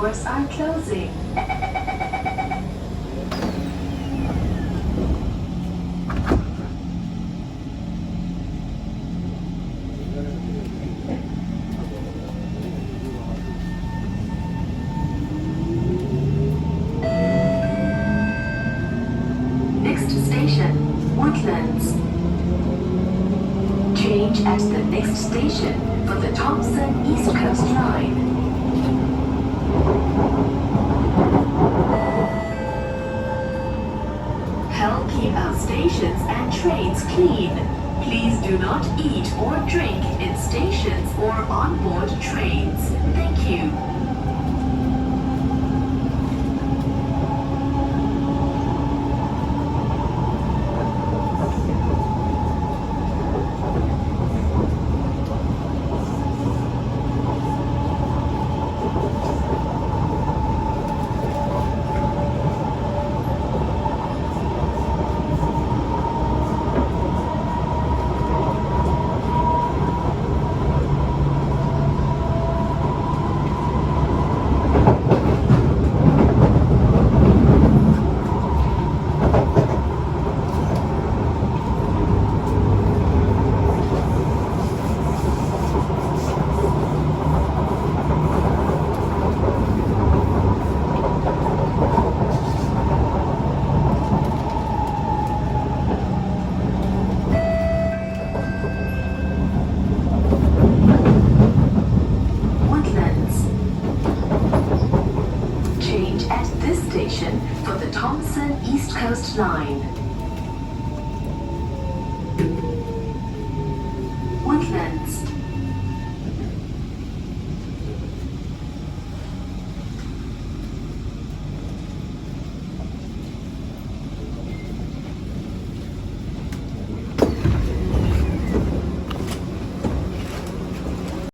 doors are closing. Next station, Woodlands. Change at the next station for the Thompson East Coast Line. Help keep our stations and trains clean. Please do not eat or drink in stations or on board trains. Thank you. Change at this station for the Thompson East Coast Line. Woodlands.